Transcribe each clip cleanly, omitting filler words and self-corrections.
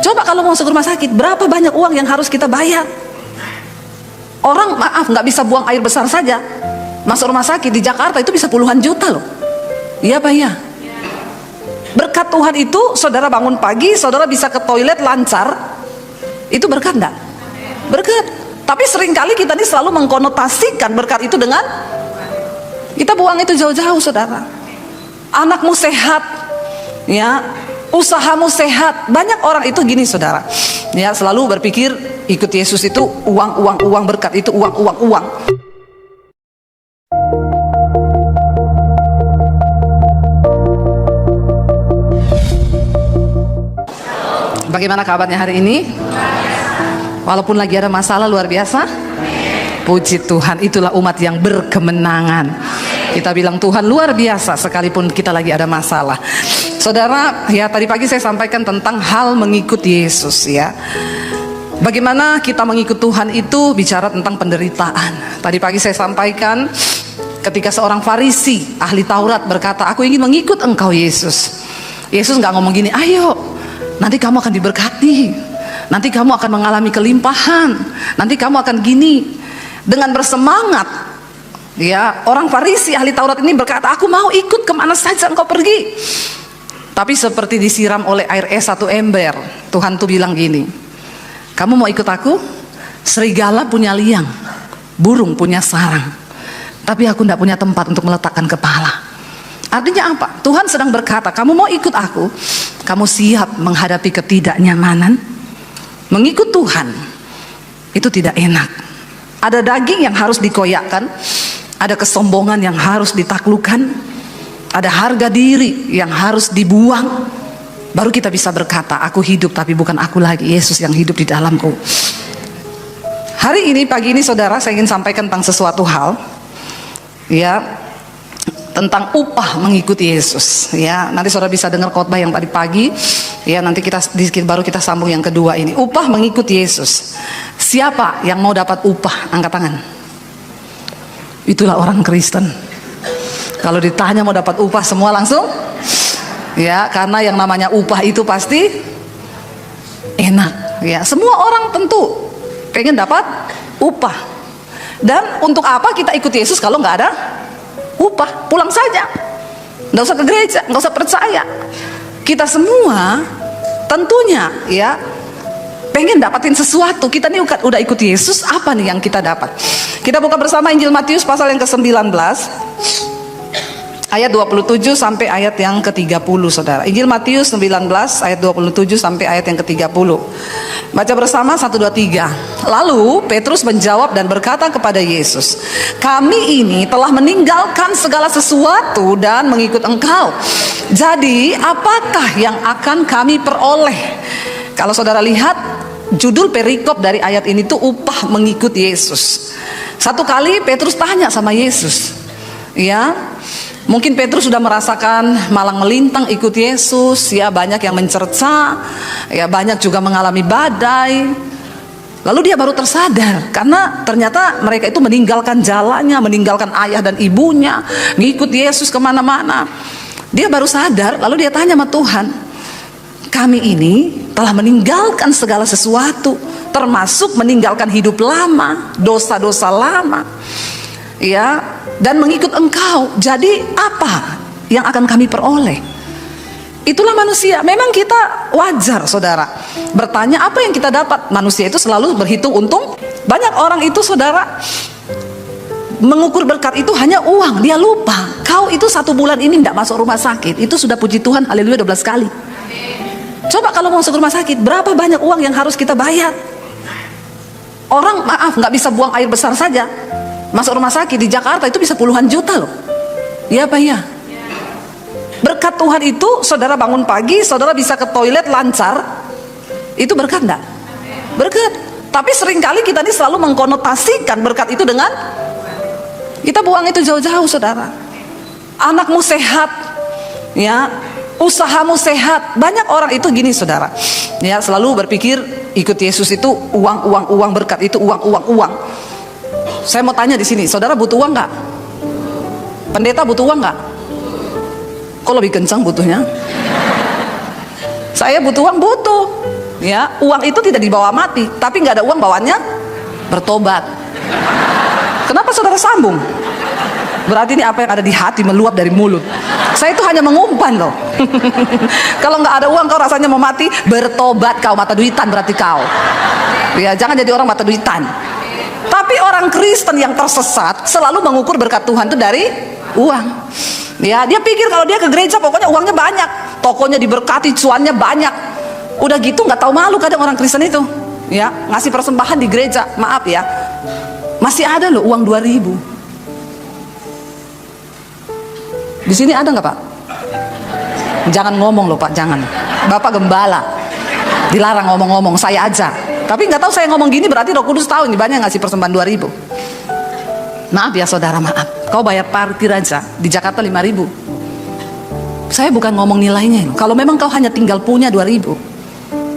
Coba kalau mau masuk rumah sakit, berapa banyak uang yang harus kita bayar? Orang maaf nggak bisa buang air besar saja, masuk rumah sakit di Jakarta itu bisa puluhan juta loh. Iya Pak ya. Berkat Tuhan itu saudara bangun pagi, saudara bisa ke toilet lancar, itu berkat enggak? Berkat. Tapi seringkali kita ini selalu mengkonotasikan berkat itu dengan kita buang itu jauh-jauh saudara. Anakmu sehat, ya, usahamu sehat. Banyak orang itu gini saudara, ya, selalu berpikir ikut Yesus itu uang, berkat itu uang. Bagaimana kabarnya hari ini? Walaupun lagi ada masalah luar biasa, puji Tuhan, itulah umat yang berkemenangan. Kita bilang Tuhan luar biasa sekalipun kita lagi ada masalah. Saudara, ya tadi pagi saya sampaikan tentang hal mengikut Yesus, ya. Bagaimana kita mengikut Tuhan itu bicara tentang penderitaan. Tadi pagi saya sampaikan ketika seorang Farisi ahli Taurat berkata, aku ingin mengikut engkau Yesus. Yesus nggak ngomong gini, ayo nanti kamu akan diberkati, nanti kamu akan mengalami kelimpahan, nanti kamu akan gini. Dengan bersemangat, ya, orang Farisi ahli Taurat ini berkata, aku mau ikut kemana saja engkau pergi. Tapi seperti disiram oleh air es satu ember, Tuhan tuh bilang gini, kamu mau ikut aku? Serigala punya liang, burung punya sarang, tapi aku tidak punya tempat untuk meletakkan kepala. Artinya apa? Tuhan sedang berkata, kamu mau ikut aku? Kamu siap menghadapi ketidaknyamanan? Mengikut Tuhan itu tidak enak. Ada daging yang harus dikoyakkan, ada kesombongan yang harus ditaklukkan, ada harga diri yang harus dibuang. Baru kita bisa berkata, aku hidup tapi bukan aku lagi, Yesus yang hidup di dalamku. Hari ini, pagi ini saudara, saya ingin sampaikan tentang sesuatu hal, ya, tentang upah mengikuti Yesus, ya. Nanti saudara bisa dengar khotbah yang tadi pagi, ya, nanti baru kita sambung yang kedua ini. Upah mengikuti Yesus. Siapa yang mau dapat upah? Angkat tangan. Itulah orang Kristen. Kalau ditanya mau dapat upah, semua langsung, ya, karena yang namanya upah itu pasti enak, ya. Semua orang tentu pengen dapat upah. Dan untuk apa kita ikut Yesus kalau nggak ada upah? Pulang saja, nggak usah ke gereja, nggak usah percaya. Kita semua tentunya, ya, pengen dapatin sesuatu. Kita nih udah ikut Yesus, apa nih yang kita dapat? Kita buka bersama Injil Matius pasal yang ke-19 ayat 27 sampai ayat yang ke-30 saudara. Injil Matius 19 ayat 27 sampai ayat yang ke-30. Baca bersama 1, 2, 3. Lalu Petrus menjawab dan berkata kepada Yesus, kami ini telah meninggalkan segala sesuatu dan mengikut engkau. Jadi apakah yang akan kami peroleh? Kalau saudara lihat judul perikop dari ayat ini tuh upah mengikut Yesus. Satu kali Petrus tanya sama Yesus, ya, mungkin Petrus sudah merasakan malang melintang ikut Yesus, ya, banyak yang mencerca, ya, banyak juga mengalami badai. Lalu dia baru tersadar karena ternyata mereka itu meninggalkan jalannya, meninggalkan ayah dan ibunya, ngikut Yesus kemana-mana. Dia baru sadar, lalu dia tanya sama Tuhan, kami ini telah meninggalkan segala sesuatu, termasuk meninggalkan hidup lama, dosa-dosa lama, ya, dan mengikut engkau. Jadi apa yang akan kami peroleh? Itulah manusia. Memang kita wajar saudara bertanya apa yang kita dapat. Manusia itu selalu berhitung untung. Banyak orang itu saudara mengukur berkat itu hanya uang. Dia lupa, kau itu 1 bulan ini tidak masuk rumah sakit, itu sudah puji Tuhan haleluya 12 kali. Coba kalau mau masuk rumah sakit, berapa banyak uang yang harus kita bayar? Orang maaf nggak bisa buang air besar saja, masuk rumah sakit di Jakarta itu bisa puluhan juta loh. Iya Pak ya. Berkat Tuhan itu saudara bangun pagi, saudara bisa ke toilet lancar, itu berkat enggak? Berkat. Tapi seringkali kita ini selalu mengkonotasikan berkat itu dengan kita buang itu jauh-jauh saudara. Anakmu sehat, ya, usahamu sehat. Banyak orang itu gini saudara, ya, selalu berpikir ikut Yesus itu uang, berkat itu uang. Saya mau tanya di sini, saudara butuh uang nggak? Pendeta butuh uang nggak? Kok lebih kencang butuhnya? Saya butuh uang, butuh. Ya, uang itu tidak dibawa mati, tapi nggak ada uang bawaannya bertobat. Kenapa saudara sambung? Berarti ini apa yang ada di hati meluap dari mulut. Saya itu hanya mengumpan loh. Kalau nggak ada uang kau rasanya mau mati, bertobat kau, mata duitan berarti kau. Ya, jangan jadi orang mata duitan. Tapi orang Kristen yang tersesat selalu mengukur berkat Tuhan itu dari uang. Ya, dia pikir kalau dia ke gereja pokoknya uangnya banyak, tokonya diberkati, cuannya banyak. Udah gitu nggak tahu malu kadang orang Kristen itu. Ya, ngasih persembahan di gereja, maaf ya, masih ada loh uang 2000. Di sini ada nggak Pak? Jangan ngomong loh Pak, jangan. Bapak gembala, dilarang ngomong-ngomong, saya aja. Tapi nggak tahu saya ngomong gini berarti Roh Kudus tahu ini banyak ngasih persembahan 2000. Maaf ya saudara, maaf. Kau bayar parkir aja di Jakarta 5000. Saya bukan ngomong nilainya. Kalau memang kau hanya tinggal punya 2000,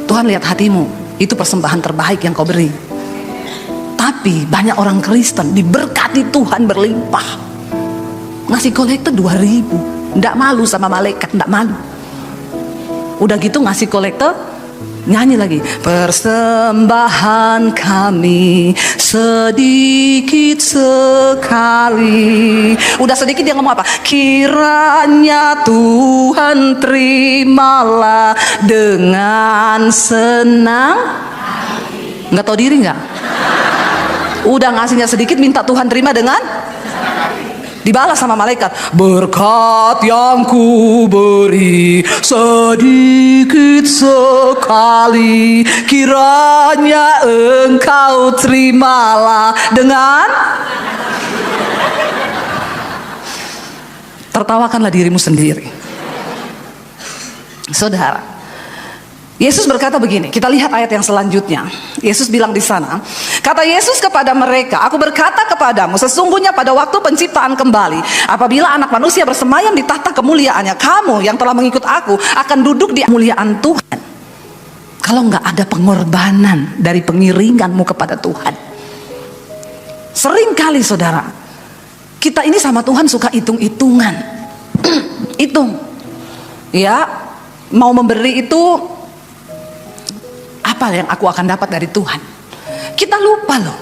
Tuhan lihat hatimu. Itu persembahan terbaik yang kau beri. Tapi banyak orang Kristen diberkati Tuhan berlimpah, ngasih kolektor 2000, ndak malu sama malaikat, ndak malu. Udah gitu ngasih kolektor, nyanyi lagi, persembahan kami sedikit sekali. Udah sedikit dia ngomong apa? Kiranya Tuhan terimalah dengan senang. Nggak tahu diri nggak? Udah ngasihnya sedikit, minta Tuhan terima dengan, dibalas sama malaikat, berkat yang ku beri sedikit sekali, kiranya engkau terimalah dengan. Tertawakanlah dirimu sendiri. Saudara, Yesus berkata begini, kita lihat ayat yang selanjutnya. Yesus bilang di sana, kata Yesus kepada mereka, aku berkata kepadamu, sesungguhnya pada waktu penciptaan kembali, apabila anak manusia bersemayam di tahta kemuliaannya, kamu yang telah mengikut aku akan duduk di kemuliaan Tuhan. Kalau nggak ada pengorbanan dari pengiringanmu kepada Tuhan. Seringkali saudara, kita ini sama Tuhan suka hitung-hitungan. Hitung. Ya, mau memberi itu, apa yang aku akan dapat dari Tuhan. Kita lupa loh,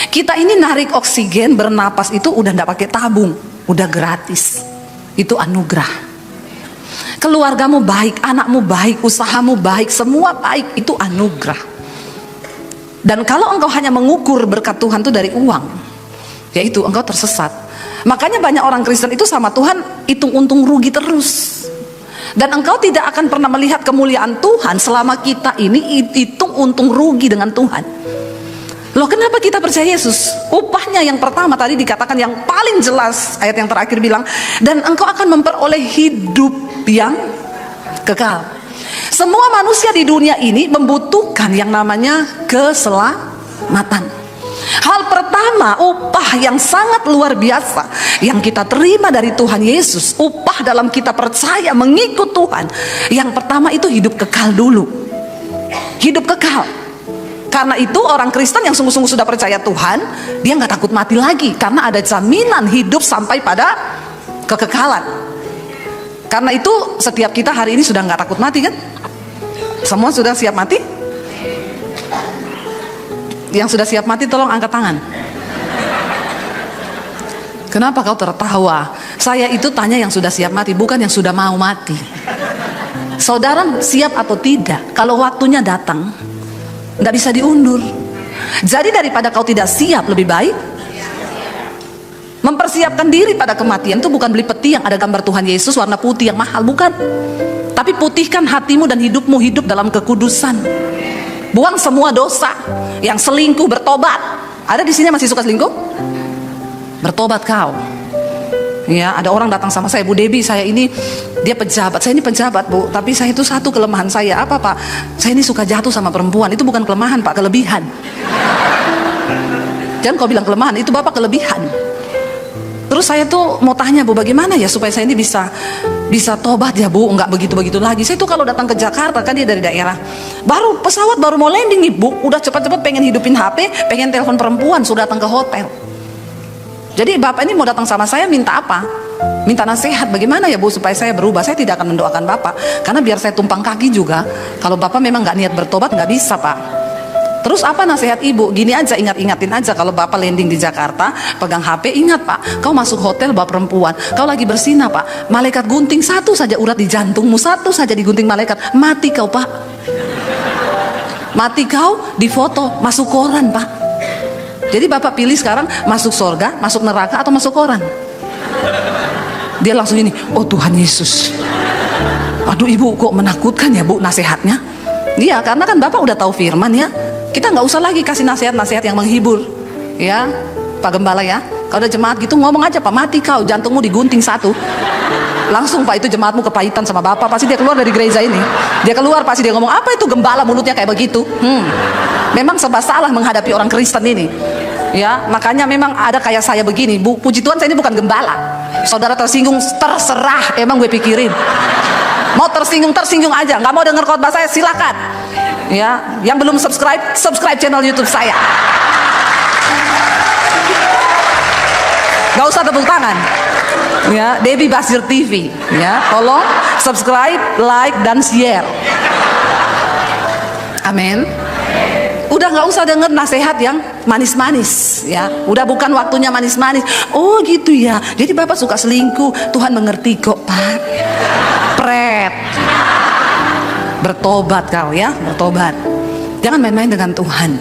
kita ini narik oksigen, bernapas itu udah nggak pakai tabung, udah gratis. Itu anugerah. Keluargamu baik, anakmu baik, usahamu baik, semua baik, itu anugerah. Dan kalau engkau hanya mengukur berkat Tuhan itu dari uang, yaitu engkau tersesat. Makanya banyak orang Kristen itu sama Tuhan hitung untung rugi terus. Dan engkau tidak akan pernah melihat kemuliaan Tuhan selama kita ini hitung untung rugi dengan Tuhan. Loh, kenapa kita percaya Yesus? Upahnya yang pertama tadi dikatakan yang paling jelas, ayat yang terakhir bilang, dan engkau akan memperoleh hidup yang kekal. Semua manusia di dunia ini membutuhkan yang namanya keselamatan. Hal pertama, upah yang sangat luar biasa yang kita terima dari Tuhan Yesus, upah dalam kita percaya mengikut Tuhan, yang pertama itu hidup kekal dulu. Hidup kekal. Karena itu orang Kristen yang sungguh-sungguh sudah percaya Tuhan, dia nggak takut mati lagi, karena ada jaminan hidup sampai pada kekekalan. Karena itu setiap kita hari ini sudah nggak takut mati kan? Semua sudah siap mati? Yang sudah siap mati tolong angkat tangan. Kenapa kau tertawa? Saya itu tanya yang sudah siap mati, bukan yang sudah mau mati. Saudara siap atau tidak? Kalau waktunya datang, nggak bisa diundur. Jadi daripada kau tidak siap, lebih baik mempersiapkan diri pada kematian. Itu bukan beli peti yang ada gambar Tuhan Yesus warna putih yang mahal, bukan. Tapi putihkan hatimu dan hidupmu hidup dalam kekudusan. Buang semua dosa. Yang selingkuh bertobat. Ada di sini masih suka selingkuh? Bertobat kau. Ya, ada orang datang sama saya, Bu Debbie, saya ini, dia pejabat, saya ini pejabat Bu, tapi saya itu satu kelemahan saya. Apa Pak? Saya ini suka jatuh sama perempuan. Itu bukan kelemahan Pak, kelebihan. Jangan kau bilang kelemahan, itu Bapak kelebihan. Terus saya tuh mau tanya Bu, bagaimana ya supaya saya ini bisa tobat ya Bu, nggak begitu-begitu lagi. Saya tuh kalau datang ke Jakarta, kan dia dari daerah, baru pesawat baru mau landing nih Bu, udah cepat-cepat pengen hidupin HP, pengen telepon perempuan, sudah datang ke hotel. Jadi Bapak ini mau datang sama saya minta apa? minta nasihat, bagaimana ya Bu supaya saya berubah. Saya tidak akan mendoakan Bapak, karena biar saya tumpang kaki juga, kalau Bapak memang nggak niat bertobat, nggak bisa Pak. Terus apa nasihat Ibu? Gini aja, ingatin aja, kalau Bapak landing di Jakarta, pegang HP, ingat Pak, kau masuk hotel bawa perempuan, kau lagi bersinah Pak, malaikat gunting satu saja urat di jantungmu, satu saja digunting malaikat, mati kau Pak. Mati kau, difoto, masuk koran Pak. Jadi Bapak pilih sekarang, masuk surga, masuk neraka, atau masuk koran? Dia langsung ini, oh Tuhan Yesus. Aduh Ibu, kok menakutkan ya Bu nasihatnya. Iya, karena kan Bapak udah tahu firman ya. Kita nggak usah lagi kasih nasihat-nasihat yang menghibur, ya Pak Gembala ya. Kalau ada jemaat gitu ngomong aja Pak, mati kau, jantungmu digunting satu. Langsung Pak, itu jemaatmu kepahitan sama Bapak, pasti dia keluar dari gereja ini. Dia keluar pasti dia ngomong, apa itu gembala mulutnya kayak begitu. Memang serba salah menghadapi orang Kristen ini. Ya, makanya memang ada kayak saya begini. Bu, puji Tuhan saya ini bukan gembala. Saudara tersinggung, terserah, emang gue pikirin. Mau tersinggung aja, nggak mau denger khotbah saya silakan. Ya, yang belum subscribe channel YouTube saya. Gak usah tepuk tangan. Ya, Debbie Basir TV. Ya, tolong subscribe, like, dan share. Amin. Udah nggak usah denger nasihat yang manis-manis, ya. Udah bukan waktunya manis-manis. Oh gitu ya. Jadi Bapak suka selingkuh, Tuhan mengerti kok Pak. Pret. Bertobat kau ya, bertobat. Jangan main-main dengan Tuhan.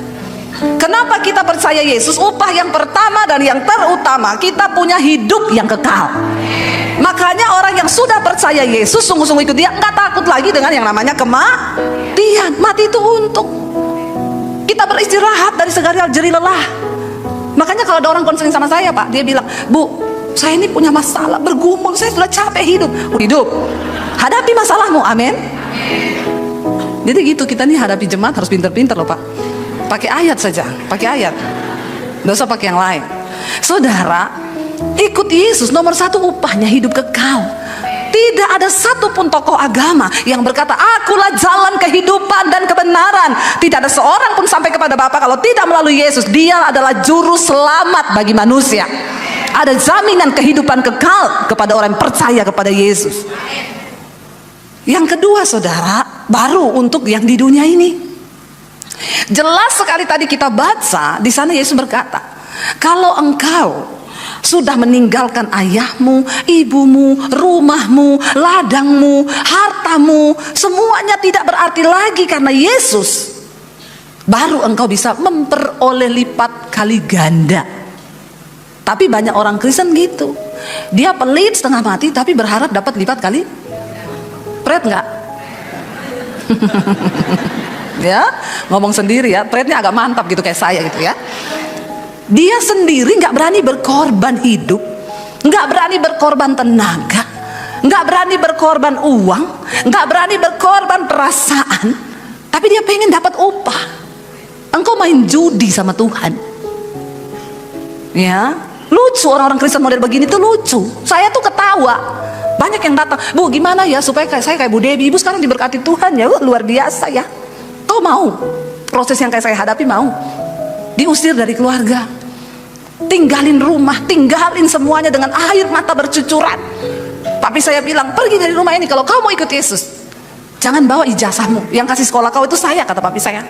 Kenapa kita percaya Yesus? Upah yang pertama dan yang terutama, kita punya hidup yang kekal. Makanya orang yang sudah percaya Yesus, sungguh-sungguh ikut Dia, nggak takut lagi dengan yang namanya kematian. Mati itu untuk kita beristirahat dari segala jerih lelah. Makanya kalau ada orang konseling sama saya Pak, dia bilang, Bu, saya ini punya masalah, bergumul, saya sudah capek hidup. Hadapi masalahmu, amin. Jadi gitu, kita nih hadapi jemaat harus pinter-pinter loh Pak. Pakai ayat saja, pakai ayat, nggak usah pakai yang lain. Saudara, ikut Yesus nomor satu, upahnya hidup kekal. Tidak ada satupun tokoh agama yang berkata, akulah jalan kehidupan dan kebenaran. Tidak ada seorang pun sampai kepada Bapa kalau tidak melalui Yesus. Dia adalah juru selamat bagi manusia. Ada jaminan kehidupan kekal kepada orang yang percaya kepada Yesus. Yang kedua saudara, baru untuk yang di dunia ini. Jelas sekali tadi kita baca, di sana Yesus berkata, kalau engkau sudah meninggalkan ayahmu, ibumu, rumahmu, ladangmu, hartamu, semuanya tidak berarti lagi karena Yesus, baru engkau bisa memperoleh lipat kali ganda. Tapi banyak orang Kristen gitu, dia pelit setengah mati tapi berharap dapat lipat kali. Pret nggak? Ya, ngomong sendiri ya, pretnya agak mantap gitu kayak saya gitu ya. Dia sendiri nggak berani berkorban hidup, nggak berani berkorban tenaga, nggak berani berkorban uang, nggak berani berkorban perasaan, tapi dia pengen dapat upah. Engkau main judi sama Tuhan, ya. Lucu orang-orang Kristen model begini tuh lucu. Saya tuh ketawa. Banyak yang datang, Bu gimana ya supaya saya kayak Bu Debbie, Ibu sekarang diberkati Tuhan ya, luar biasa ya. Kau mau proses yang kayak saya hadapi? Mau diusir dari keluarga, tinggalin rumah, tinggalin semuanya dengan air mata bercucuran. Tapi saya bilang, pergi dari rumah ini kalau kau mau ikut Yesus. Jangan bawa ijazahmu, yang kasih sekolah kau itu saya, kata papi saya.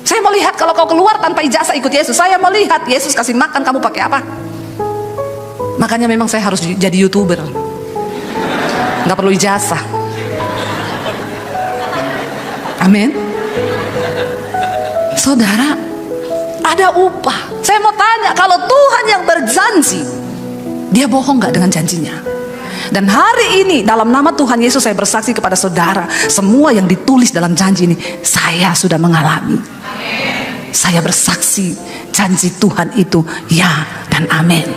Saya mau lihat kalau kau keluar tanpa ijazah ikut Yesus. Saya mau lihat Yesus kasih makan kamu pakai apa. Makanya memang saya harus jadi YouTuber, nggak perlu ijazah. Amin. Saudara, ada upah. Saya mau tanya, kalau Tuhan yang berjanji, Dia bohong gak dengan janjinya? Dan hari ini dalam nama Tuhan Yesus saya bersaksi kepada saudara, semua yang ditulis dalam janji ini saya sudah mengalami. Saya bersaksi janji Tuhan itu ya dan amin.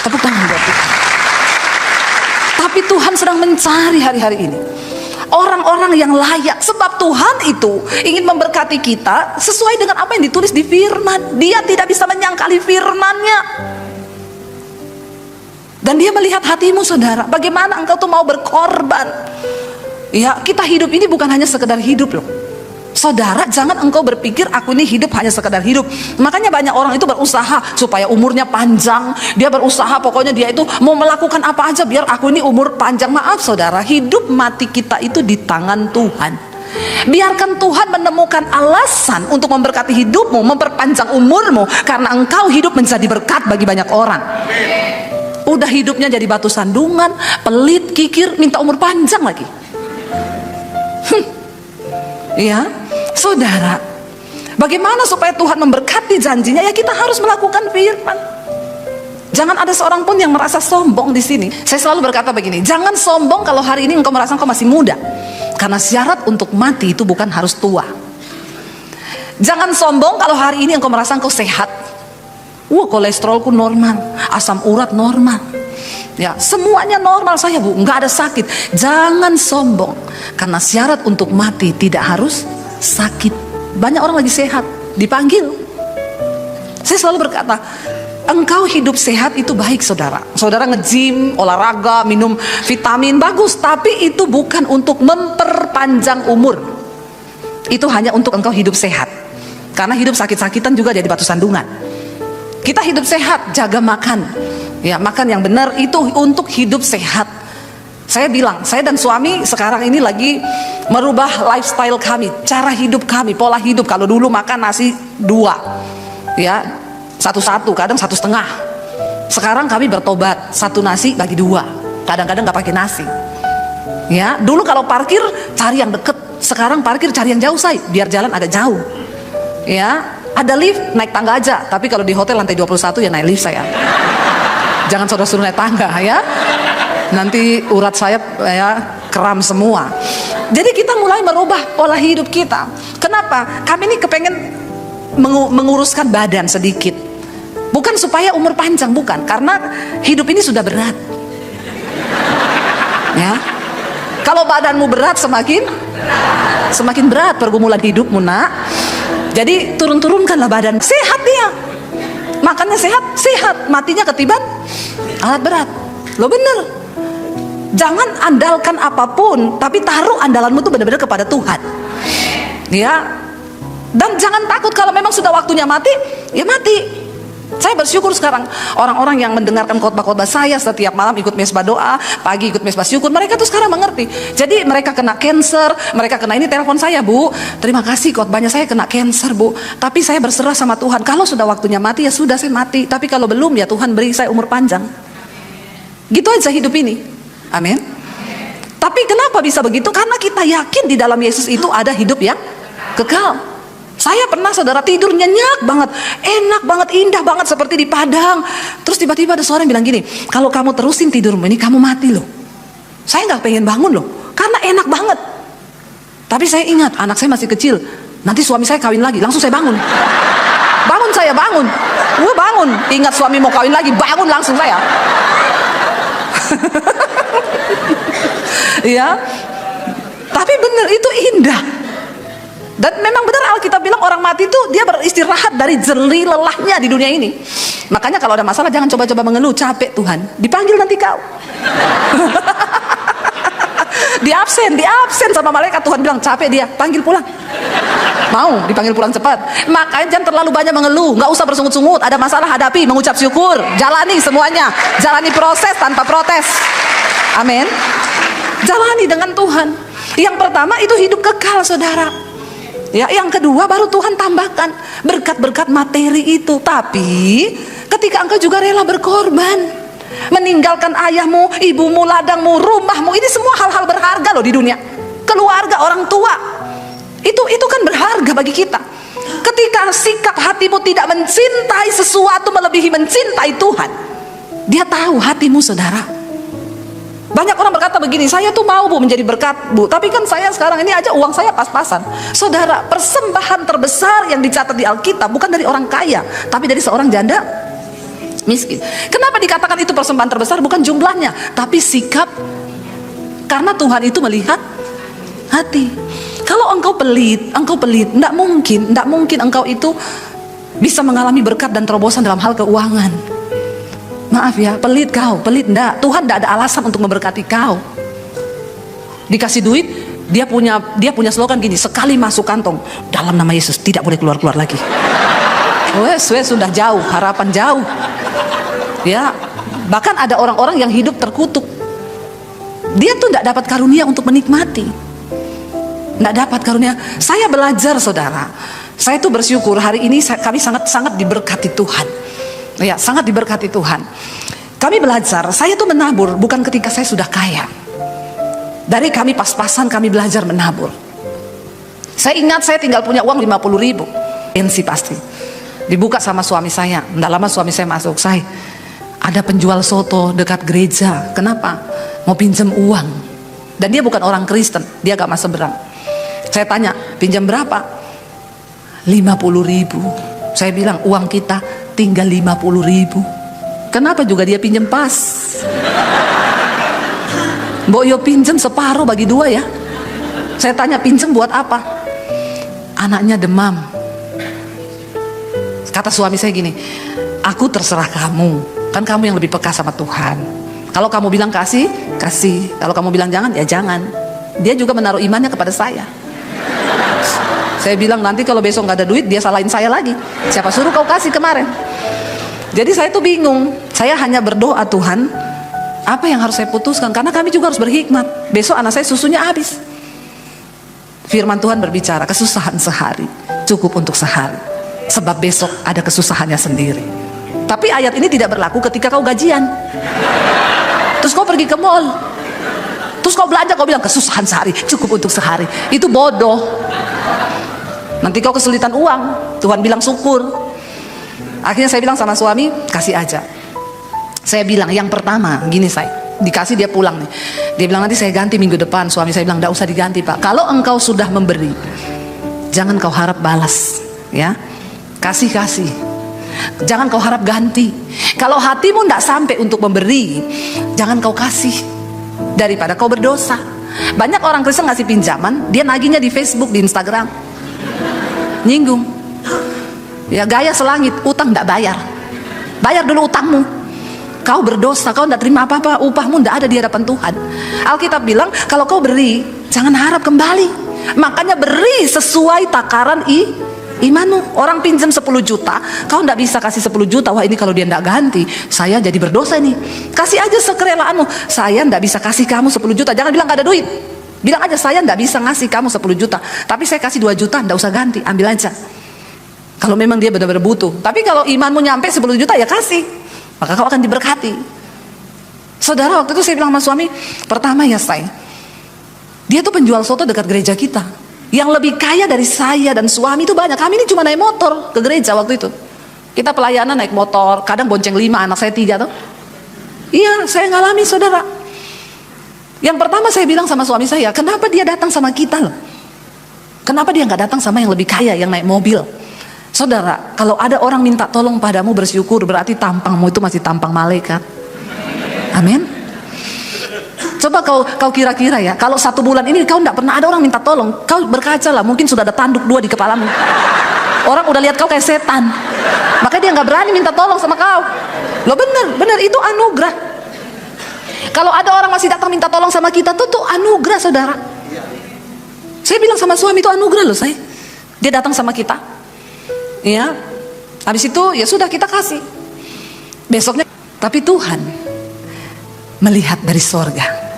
Tepuk tangan buat Tuhan. Tapi Tuhan sedang mencari hari-hari ini orang-orang yang layak, sebab Tuhan itu ingin memberkati kita sesuai dengan apa yang ditulis di firman. Dia tidak bisa menyangkali firman-Nya. Dan Dia melihat hatimu saudara, bagaimana engkau tuh mau berkorban. Ya, kita hidup ini bukan hanya sekedar hidup loh. Saudara, jangan engkau berpikir aku ini hidup hanya sekedar hidup. Makanya banyak orang itu berusaha supaya umurnya panjang. Dia berusaha, pokoknya dia itu mau melakukan apa aja biar aku ini umur panjang. Maaf saudara, hidup mati kita itu di tangan Tuhan. Biarkan Tuhan menemukan alasan untuk memberkati hidupmu, memperpanjang umurmu, karena engkau hidup menjadi berkat bagi banyak orang. Udah hidupnya jadi batu sandungan, pelit, kikir, minta umur panjang lagi. Ya, saudara, bagaimana supaya Tuhan memberkati janjinya? Ya kita harus melakukan firman. Jangan ada seorang pun yang merasa sombong di sini. Saya selalu berkata begini, jangan sombong kalau hari ini engkau merasa engkau masih muda. Karena syarat untuk mati itu bukan harus tua. Jangan sombong kalau hari ini engkau merasa engkau sehat. Wah, kolesterolku normal, asam urat normal. Ya, semuanya normal saya Bu, nggak ada sakit. Jangan sombong, karena syarat untuk mati tidak harus sakit. Banyak orang lagi sehat, dipanggil. Saya selalu berkata, engkau hidup sehat itu baik saudara. Saudara nge-gym, olahraga, minum vitamin, bagus. Tapi itu bukan untuk memperpanjang umur. Itu hanya untuk engkau hidup sehat. Karena hidup sakit-sakitan juga jadi batu sandungan. Kita hidup sehat, jaga makan. Ya, makan yang benar itu untuk hidup sehat. Saya bilang, saya dan suami sekarang ini lagi merubah lifestyle kami, cara hidup kami, pola hidup. Kalau dulu makan nasi 2, ya, 1-1, kadang 1,5. Sekarang kami bertobat, 1 nasi bagi 2. Kadang-kadang nggak pakai nasi. Ya, dulu kalau parkir cari yang deket, sekarang parkir cari yang jauh biar jalan agak jauh. Ya, ada lift naik tangga aja, tapi kalau di hotel lantai 21 ya naik lift saya. Jangan saudara suruh naik tangga ya. Nanti urat saya ya kram semua. Jadi kita mulai merubah pola hidup kita. Kenapa? Kami ini kepengen menguruskan badan sedikit. Bukan supaya umur panjang, bukan. Karena hidup ini sudah berat. Ya. Kalau badanmu berat semakin berat pergumulan hidupmu, Nak. Jadi turun-turunkanlah badan. Sehat dia. Makannya sehat, matinya ketiban alat berat. Lo bener. Jangan andalkan apapun, tapi taruh andalanmu tuh benar-benar kepada Tuhan. Ya. Dan jangan takut kalau memang sudah waktunya mati, ya mati. Saya bersyukur sekarang orang-orang yang mendengarkan khotbah-khotbah saya setiap malam ikut mesbah doa, pagi ikut mesbah syukur, mereka tuh sekarang mengerti. Jadi mereka kena cancer, mereka kena ini, telepon saya, Bu, terima kasih khotbahnya, saya kena cancer Bu, tapi saya berserah sama Tuhan. Kalau sudah waktunya mati ya sudah, saya mati. Tapi kalau belum ya Tuhan beri saya umur panjang. Gitu aja hidup ini. Amin. Tapi kenapa bisa begitu? Karena kita yakin di dalam Yesus itu ada hidup yang kekal. Saya pernah saudara tidur nyenyak banget, enak banget, indah banget seperti di Padang. Terus tiba-tiba ada seorang bilang gini, kalau kamu terusin tidurmu ini kamu mati loh. Saya nggak pengen bangun loh, karena enak banget. Tapi saya ingat anak saya masih kecil, nanti suami saya kawin lagi, langsung saya bangun. Bangun. Gue bangun, ingat suami mau kawin lagi, bangun langsung saya. Ya, tapi bener itu indah. Dan memang benar Alkitab bilang orang mati itu dia beristirahat dari jerih lelahnya di dunia ini. Makanya kalau ada masalah jangan coba-coba mengeluh, capek Tuhan, dipanggil nanti kau. di absen sama malaikat, Tuhan bilang capek dia, panggil pulang. Mau dipanggil pulang cepat. Makanya jangan terlalu banyak mengeluh, nggak usah bersungut-sungut. Ada masalah hadapi, mengucap syukur, jalani semuanya, jalani proses tanpa protes. Amin. Jalani dengan Tuhan. Yang pertama itu hidup kekal saudara. Ya, yang kedua baru Tuhan tambahkan berkat-berkat materi itu. Tapi ketika engkau juga rela berkorban, meninggalkan ayahmu, ibumu, ladangmu, rumahmu, ini semua hal-hal berharga loh di dunia. Keluarga, orang tua, itu kan berharga bagi kita. Ketika sikap hatimu tidak mencintai sesuatu melebihi mencintai Tuhan, dia tahu hatimu saudara. Banyak orang berkata begini, saya tuh mau Bu menjadi berkat Bu, tapi kan saya sekarang ini aja uang saya pas-pasan. Saudara, persembahan terbesar yang dicatat di Alkitab bukan dari orang kaya, tapi dari seorang janda miskin. Kenapa dikatakan itu persembahan terbesar? Bukan jumlahnya, tapi sikap. Karena Tuhan itu melihat hati. Kalau engkau pelit, enggak mungkin engkau itu bisa mengalami berkat dan terobosan dalam hal keuangan. Maaf ya, pelit enggak. Tuhan enggak ada alasan untuk memberkati kau. Dikasih duit, Dia punya slogan gini, sekali masuk kantong, dalam nama Yesus tidak boleh keluar-keluar lagi. Wes sudah jauh, harapan jauh. Ya, bahkan ada orang-orang yang hidup terkutuk. Dia tuh tidak dapat karunia untuk menikmati. Tidak dapat karunia. Saya belajar, saudara. Saya tuh bersyukur hari ini kami sangat diberkati Tuhan. Ya, sangat diberkati Tuhan. Kami belajar, saya tuh menabur bukan ketika saya sudah kaya. Dari kami pas-pasan kami belajar menabur. Saya ingat saya tinggal punya uang 50.000. Pensi pasti. Dibuka sama suami saya. Tidak lama suami saya masuk. Saya, ada penjual soto dekat gereja. Kenapa? Mau pinjam uang. Dan dia bukan orang Kristen. Dia agama seberang. Saya tanya, pinjam berapa? 50.000. Saya bilang, uang kita tinggal 50.000. Kenapa juga dia pinjam pas? Mbok yo pinjam separuh bagi dua ya. Saya tanya, pinjam buat apa? Anaknya demam. Kata suami saya gini, aku terserah kamu. Kan kamu yang lebih peka sama Tuhan. Kalau kamu bilang kasih, kasih. Kalau kamu bilang jangan, ya jangan. Dia juga menaruh imannya kepada saya. Saya bilang, nanti kalau besok nggak ada duit, dia salahin saya lagi. Siapa suruh kau kasih kemarin? Jadi saya tuh bingung. Saya hanya berdoa, Tuhan, apa yang harus saya putuskan? Karena kami juga harus berhikmat. Besok anak saya susunya habis. Firman Tuhan berbicara, kesusahan sehari cukup untuk sehari, sebab besok ada kesusahannya sendiri. Tapi ayat ini tidak berlaku ketika kau gajian. Terus kau pergi ke mall, terus kau belanja, kau bilang kesusahan sehari cukup untuk sehari. Itu bodoh. Nanti kau kesulitan uang. Tuhan bilang syukur. Akhirnya saya bilang sama suami, kasih aja. Saya bilang, yang pertama gini, saya dikasih, dia pulang nih. Dia bilang, nanti saya ganti minggu depan. Suami saya bilang, enggak usah diganti, Pak. Kalau engkau sudah memberi, jangan kau harap balas, ya. Kasih. Jangan kau harap ganti. Kalau hatimu tidak sampai untuk memberi, jangan kau kasih, daripada kau berdosa. Banyak orang Kristen ngasih pinjaman, dia nagihnya di Facebook, di Instagram, nyinggung. Ya, gaya selangit, utang tidak bayar. Bayar dulu utangmu. Kau berdosa, kau tidak terima apa-apa, upahmu tidak ada di hadapan Tuhan. Alkitab bilang, kalau kau beri, jangan harap kembali. Makanya beri sesuai takaran imanmu. Orang pinjam 10 juta, kau tidak bisa kasih 10 juta. Wah, ini kalau dia tidak ganti, saya jadi berdosa nih. Kasih aja sekerelaanmu. Saya tidak bisa kasih kamu 10 juta. Jangan bilang gak ada duit. Bilang aja, saya tidak bisa ngasih kamu 10 juta. Tapi saya kasih 2 juta, tidak usah ganti, ambil aja. Kalau memang dia benar-benar butuh. Tapi kalau imanmu nyampe 10 juta, ya kasih. Maka kau akan diberkati. Saudara, waktu itu saya bilang sama suami, pertama ya saya, dia tuh penjual soto dekat gereja kita. Yang lebih kaya dari saya dan suami itu banyak. Kami ini cuma naik motor ke gereja waktu itu. Kita pelayanan naik motor, kadang bonceng 5, anak saya 3 tuh. Iya, saya ngalami, saudara. Yang pertama saya bilang sama suami saya, kenapa dia datang sama kita loh? Kenapa dia nggak datang sama yang lebih kaya, yang naik mobil? Saudara, kalau ada orang minta tolong padamu, bersyukur, berarti tampangmu itu masih tampang malaikat. Amin. Coba kau kira-kira ya, kalau 1 bulan ini kau tidak pernah ada orang minta tolong, kau berkaca lah, mungkin sudah ada tanduk 2 di kepalamu. Orang udah lihat kau kayak setan, makanya dia nggak berani minta tolong sama kau. Loh, bener itu anugerah. Kalau ada orang masih datang minta tolong sama kita, tuh anugerah, saudara. Saya bilang sama suami, itu anugerah loh, saya. Dia datang sama kita. Ya, habis itu ya sudah, kita kasih. Besoknya, tapi Tuhan melihat dari sorga.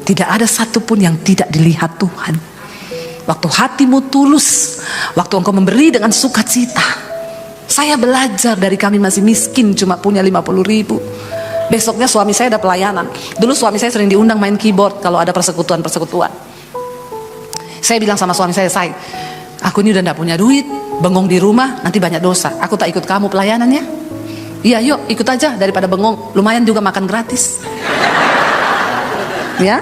Tidak ada satupun yang tidak dilihat Tuhan. Waktu hatimu tulus, waktu engkau memberi dengan sukacita. Saya belajar dari kami masih miskin, cuma punya 50.000. Besoknya suami saya ada pelayanan. Dulu suami saya sering diundang main keyboard kalau ada persekutuan. Saya bilang sama suami saya, aku ini udah gak punya duit, bengong di rumah, nanti banyak dosa. Aku tak ikut kamu pelayanannya. Iya, yuk ikut aja, daripada bengong. Lumayan juga makan gratis. Ya,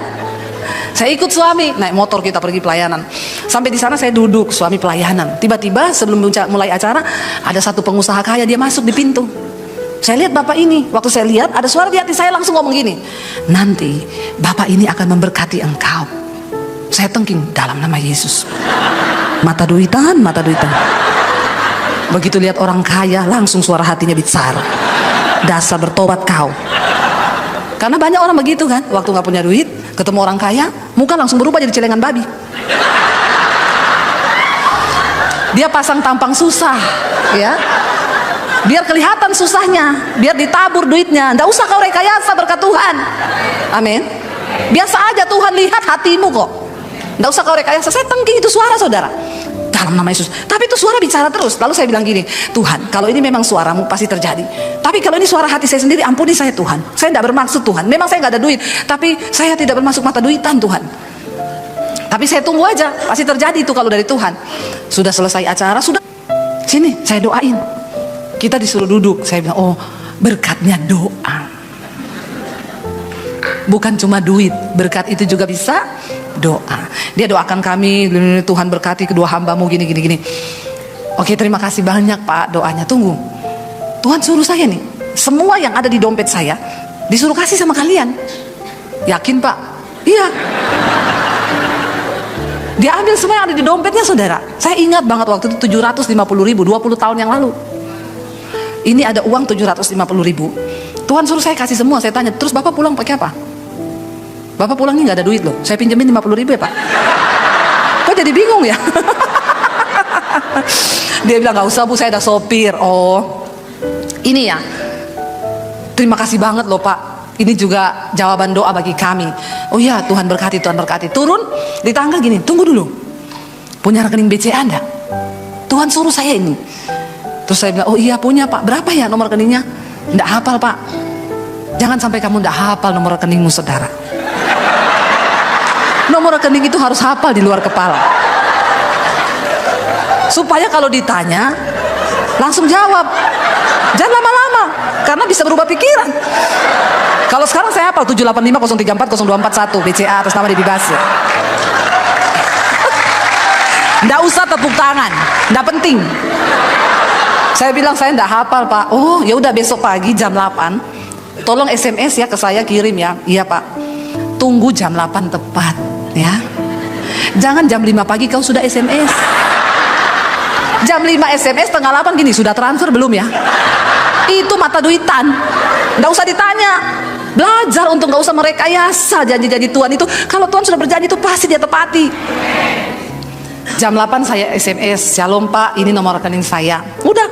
saya ikut suami, naik motor kita pergi pelayanan. Sampai di sana saya duduk, suami pelayanan. Tiba-tiba sebelum mulai acara, ada satu pengusaha kaya, dia masuk di pintu. Saya lihat bapak ini, waktu saya lihat ada suara di hati saya langsung ngomong gini, nanti bapak ini akan memberkati engkau. Saya tengking, dalam nama Yesus. Mata duitan. Begitu lihat orang kaya, langsung suara hatinya bicara, dasar bertobat kau. Karena banyak orang begitu kan, waktu gak punya duit, Ketemu orang kaya, muka langsung berubah jadi celengan babi. Dia pasang tampang susah, ya, biar kelihatan susahnya, biar ditabur duitnya. Nggak usah kau rekayasa berkat Tuhan. Amin. Biasa aja Tuhan lihat hatimu kok. Nggak usah kau rekayasa. Saya tengking itu suara saudara, dalam nama Yesus. Tapi itu suara bicara terus. Lalu saya bilang gini, Tuhan, kalau ini memang suaramu pasti terjadi. Tapi kalau ini suara hati saya sendiri, ampuni saya Tuhan. Saya tidak bermaksud Tuhan. Memang saya nggak ada duit, tapi saya tidak bermaksud mata duitan Tuhan. Tapi saya tunggu aja, pasti terjadi itu kalau dari Tuhan. Sudah selesai acara, sudah, sini saya doain. Kita disuruh duduk. Saya bilang, oh berkatnya doa, bukan cuma duit. Berkat itu juga bisa doa. Dia doakan kami, Tuhan berkati kedua hambamu gini. Oke, terima kasih banyak Pak doanya. Tunggu, Tuhan suruh saya nih, semua yang ada di dompet saya disuruh kasih sama kalian. Yakin Pak? Iya. Dia ambil semua yang ada di dompetnya saudara. Saya ingat banget waktu itu 750.000, 20 tahun yang lalu. Ini ada uang 750.000. Tuhan suruh saya kasih semua. Saya tanya, terus Bapak pulang pakai apa? Bapak pulang ini gak ada duit loh. Saya pinjemin 50.000 ya Pak. Kok jadi bingung ya? Dia bilang, gak usah Bu, saya ada sopir. Oh, ini ya, terima kasih banget loh Pak, ini juga jawaban doa bagi kami. Oh iya, Tuhan berkati, Tuhan berkati. Turun di tangga gini, tunggu dulu, punya rekening BCA enggak? Tuhan suruh saya ini. Terus saya bilang, oh iya punya Pak. Berapa ya nomor rekeningnya? Enggak hafal Pak. Jangan sampai kamu enggak hafal nomor rekeningmu saudara. Nomor rekening itu harus hafal di luar kepala, supaya kalau ditanya langsung jawab. Jangan lama-lama, karena bisa berubah pikiran. Kalau sekarang saya hafal 78503402401 BCA atas nama Debbie Basir. Nggak usah tepuk tangan, nggak penting. Saya bilang saya nggak hafal Pak. Oh ya udah, besok pagi jam 8 tolong SMS ya ke saya, kirim ya. Iya Pak. Tunggu jam 8 tepat ya. Jangan jam 5 pagi kau sudah SMS. Jam 5 SMS setengah 8 gini, sudah transfer belum ya? Itu mata duitan. Nggak usah ditanya. Belajar untuk nggak usah merekayasa janji-janji Tuhan itu. Kalau Tuhan sudah berjanji itu pasti dia tepati. Jam 8 saya SMS, Shalom Pak, ini nomor rekening saya. Udah,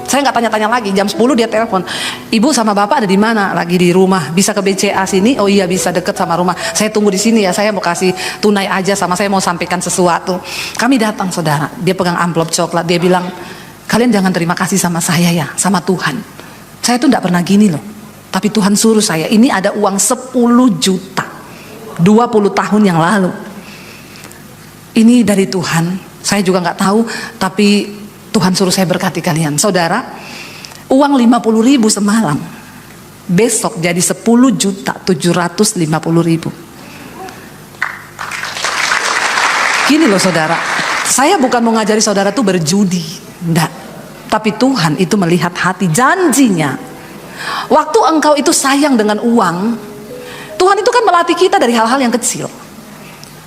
saya nggak tanya-tanya lagi. Jam 10 dia telepon, Ibu sama Bapak ada di mana? Lagi di rumah. Bisa ke BCA sini? Oh iya bisa, deket sama rumah. Saya tunggu di sini ya. Saya mau kasih tunai aja, sama saya mau sampaikan sesuatu. Kami datang saudara. Dia pegang amplop coklat. Dia bilang, kalian jangan terima kasih sama saya ya, sama Tuhan. Saya tuh nggak pernah gini loh. Tapi Tuhan suruh saya, ini ada uang 10 juta 20 tahun yang lalu. Ini dari Tuhan. Saya juga nggak tahu, tapi Tuhan suruh saya berkati kalian. Saudara, uang 50.000 semalam, besok jadi 10.750.000. Gini loh saudara, saya bukan mau ngajari saudara tuh berjudi, enggak. Tapi Tuhan itu melihat hati, janjinya. Waktu engkau itu sayang dengan uang, Tuhan itu kan melatih kita dari hal-hal yang kecil.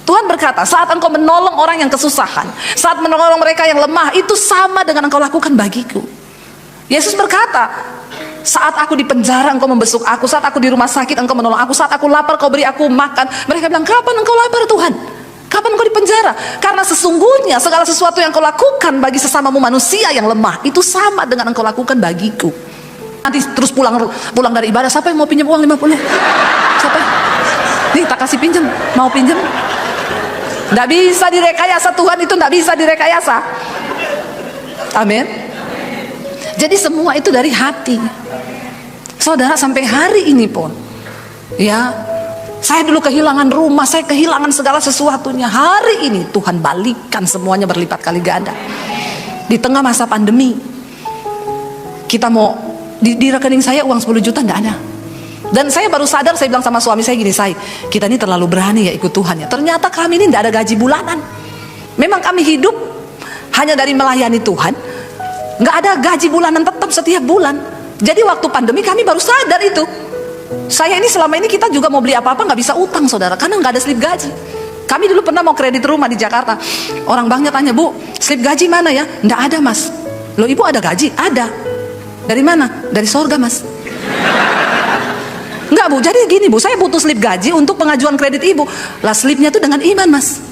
Tuhan berkata, saat engkau menolong orang yang kesusahan, saat menolong mereka yang lemah, itu sama dengan engkau lakukan bagiku. Yesus berkata, saat aku di penjara engkau membesuk aku, saat aku di rumah sakit engkau menolong aku, saat aku lapar kau beri aku makan. Mereka bilang, kapan engkau lapar Tuhan? Kapan engkau di penjara? Karena sesungguhnya segala sesuatu yang kau lakukan bagi sesamamu manusia yang lemah, itu sama dengan engkau lakukan bagiku. Nanti terus pulang dari ibadah, siapa yang mau pinjam uang 50? Siapa? Nih tak kasih pinjam, mau pinjam? Nggak bisa direkayasa, Tuhan itu nggak bisa direkayasa. Amin. Jadi semua itu dari hati. Saudara, sampai hari ini pun, ya, saya dulu kehilangan rumah, saya kehilangan segala sesuatunya. Hari ini Tuhan balikan semuanya berlipat kali ganda. Di tengah masa pandemi, kita mau di rekening saya uang 10 juta nggak ada. Dan saya baru sadar, saya bilang sama suami saya gini, kita ini terlalu berani ya ikut Tuhan ya. Ternyata kami ini tidak ada gaji bulanan. Memang kami hidup hanya dari melayani Tuhan, nggak ada gaji bulanan tetap setiap bulan. Jadi waktu pandemi kami baru sadar itu. Saya ini selama ini kita juga mau beli apa-apa nggak bisa utang saudara, karena nggak ada slip gaji. Kami dulu pernah mau kredit rumah di Jakarta. Orang banknya tanya, Bu, slip gaji mana ya? Nggak ada Mas. Loh Ibu ada gaji? Ada. Dari mana? Dari sorga Mas. Nggak enggak Bu, jadi gini Bu, saya butuh slip gaji untuk pengajuan kredit Ibu. Lah slipnya tuh dengan iman Mas.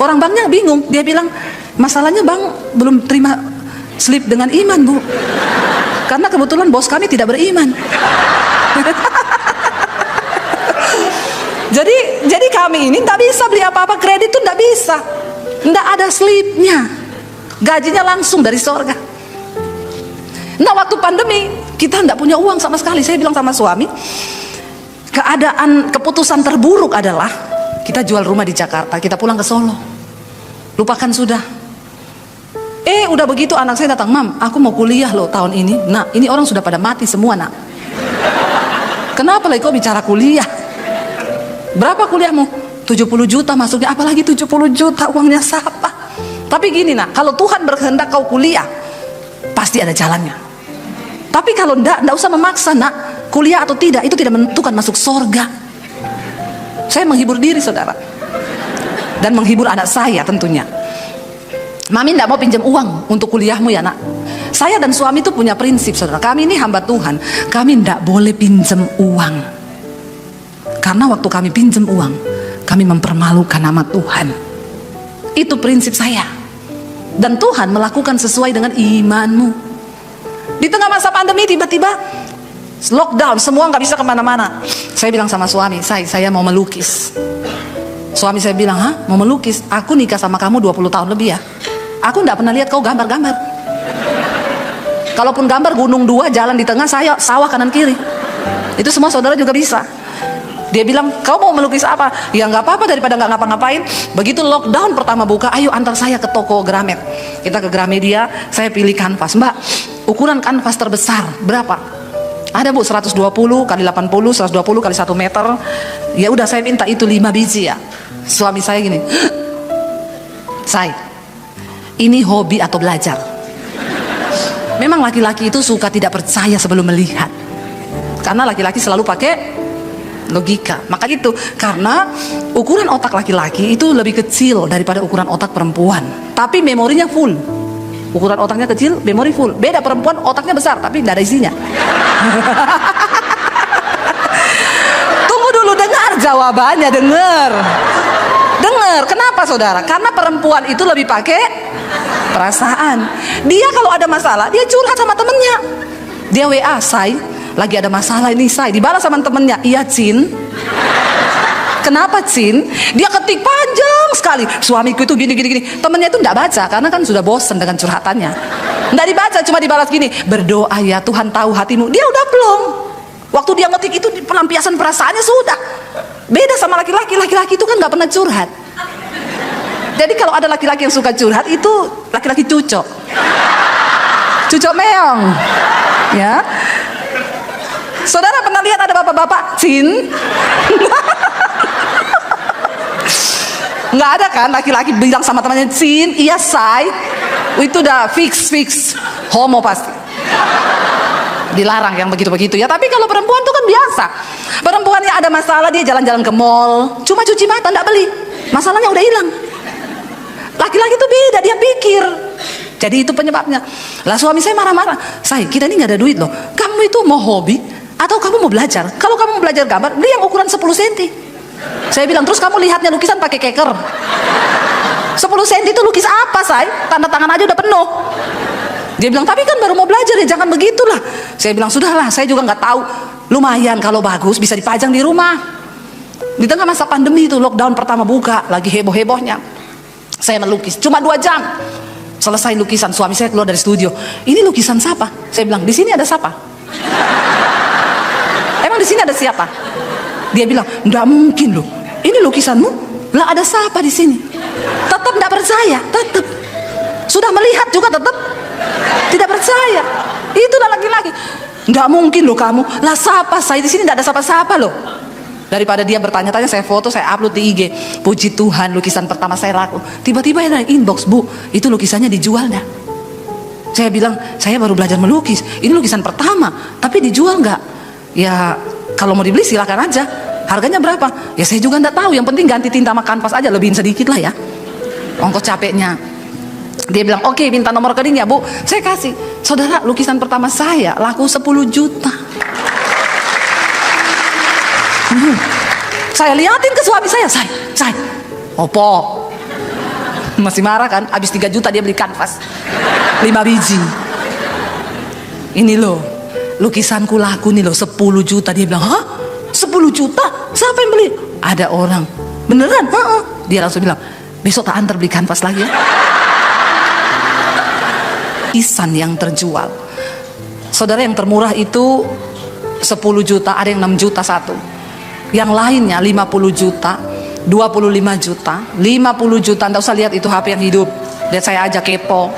Orang banknya bingung, dia bilang masalahnya bank belum terima slip dengan iman Bu, karena kebetulan bos kami tidak beriman. Jadi kami ini nggak bisa beli apa-apa, kredit tuh nggak bisa, nggak ada slipnya, gajinya langsung dari sorga. Nah waktu pandemi kita nggak punya uang sama sekali. Saya bilang sama suami, keputusan terburuk adalah kita jual rumah di Jakarta, kita pulang ke Solo, lupakan sudah. Udah begitu anak saya datang, Mam, aku mau kuliah loh tahun ini. Nah ini orang sudah pada mati semua nak. Kenapa lagi kau bicara kuliah? Berapa kuliahmu? 70 juta masuknya, apalagi 70 juta uangnya siapa? Tapi gini nak, kalau Tuhan berkehendak kau kuliah, pasti ada jalannya. Tapi kalau enggak usah memaksa nak, kuliah atau tidak, itu tidak menentukan masuk sorga. Saya menghibur diri saudara, dan menghibur anak saya tentunya. Mami enggak mau pinjam uang untuk kuliahmu ya nak. Saya dan suami itu punya prinsip saudara, kami ini hamba Tuhan, kami enggak boleh pinjam uang. Karena waktu kami pinjam uang, kami mempermalukan nama Tuhan. Itu prinsip saya. Dan Tuhan melakukan sesuai dengan imanmu. Di tengah masa pandemi tiba-tiba lockdown, semua nggak bisa kemana-mana. Saya bilang sama suami, saya mau melukis. Suami saya bilang, hah mau melukis? Aku nikah sama kamu 20 tahun lebih ya. Aku nggak pernah lihat kau gambar-gambar. Kalaupun gambar gunung dua, jalan di tengah, saya sawah kanan kiri. Itu semua saudara juga bisa. Dia bilang, kau mau melukis apa? Ya nggak apa-apa daripada nggak ngapa-ngapain. Begitu lockdown pertama buka, ayo antar saya ke toko Gramet. Kita ke Gramedia, saya pilih kanvas. Mbak, ukuran kanvas terbesar berapa? Ada Bu, 120 kali 80, 120 kali 1 meter. Ya udah saya minta itu 5 biji ya. Suami saya gini, ini hobi atau belajar? Memang laki-laki itu suka tidak percaya sebelum melihat. Karena laki-laki selalu pakai logika. Maka itu, karena ukuran otak laki-laki itu lebih kecil daripada ukuran otak perempuan. Tapi memorinya full. Ukuran otaknya kecil, memori full. Beda perempuan, otaknya besar, tapi tidak ada isinya. Tunggu dulu, dengar jawabannya, dengar. Kenapa saudara? Karena perempuan itu lebih pakai perasaan. Dia kalau ada masalah, dia curhat sama temennya. Dia WA, lagi ada masalah ini dibalas sama temennya, iya Cin. Kenapa Cin? Dia ketik panjang sekali, suamiku itu gini. Temennya itu enggak baca, karena kan sudah bosan dengan curhatannya. Enggak dibaca, cuma dibalas gini, berdoa ya Tuhan tahu hatimu. Dia udah belum. Waktu dia ngetik itu pelampiasan perasaannya sudah. Beda sama laki-laki itu kan nggak pernah curhat. Jadi kalau ada laki-laki yang suka curhat, itu laki-laki cucok meong ya. Saudara pernah lihat ada bapak-bapak Cin? Nggak ada kan laki-laki bilang sama temannya Cin, iya say. Itu udah fix homo pasti. Dilarang yang begitu-begitu ya. Tapi kalau perempuan tuh kan biasa. Perempuannya ada masalah, dia jalan-jalan ke mall, cuma cuci mata, nggak beli, masalahnya udah hilang. Laki-laki tuh beda, dia pikir. Jadi itu penyebabnya. Lah suami saya marah-marah, kita ini nggak ada duit loh. Kamu itu mau hobi atau kamu mau belajar? Kalau kamu mau belajar gambar, beli yang ukuran 10 cm. Saya bilang, terus kamu lihatnya lukisan pakai keker. 10 cm itu lukis apa tanda tangan aja udah penuh. Dia bilang, tapi kan baru mau belajar ya, jangan begitulah. Saya bilang, sudahlah, saya juga nggak tahu. Lumayan kalau bagus bisa dipajang di rumah. Di tengah masa pandemi itu, lockdown pertama buka, lagi heboh-hebohnya, saya melukis cuma 2 jam. Selesai lukisan, suami saya keluar dari studio. Ini lukisan siapa? Saya bilang, di sini ada siapa? Emang di sini ada siapa? Dia bilang, nggak mungkin loh. Ini lukisanmu? Lah ada siapa di sini? Tetap nggak percaya, tetap. Sudah melihat juga tetap tidak percaya. Itulah laki-laki. Nggak mungkin loh kamu. Lah siapa? Saya di sini nggak ada siapa-siapa loh. Daripada dia bertanya-tanya, saya foto, saya upload di IG. Puji Tuhan, lukisan pertama saya laku. Tiba-tiba ada inbox, Bu, itu lukisannya dijual nggak? Saya bilang, saya baru belajar melukis. Ini lukisan pertama, tapi dijual nggak? Ya, kalau mau dibeli silakan aja. Harganya berapa? Ya saya juga nggak tahu. Yang penting ganti tinta sama kanvas aja, lebihin sedikit lah ya. Ongkos capeknya. Dia bilang, oke, minta nomor rekeningnya Bu. Saya kasih. Saudara, lukisan pertama saya laku 10 juta. Saya liatin ke suami saya, opo? Masih marah kan? Habis 3 juta dia beli kanvas 5 biji. Ini loh, lukisanku laku nih loh 10 juta. Dia bilang, hah? 10 juta? Siapa yang beli? Ada orang. Beneran? Dia langsung bilang, besok tak antar beli kanvas lagi ya. Lukisan yang terjual, saudara, yang termurah itu 10 juta, ada yang 6 juta satu. Yang lainnya 50 juta, 25 juta, 50 juta. Anda usah lihat itu HP yang hidup. Lihat saya aja kepo.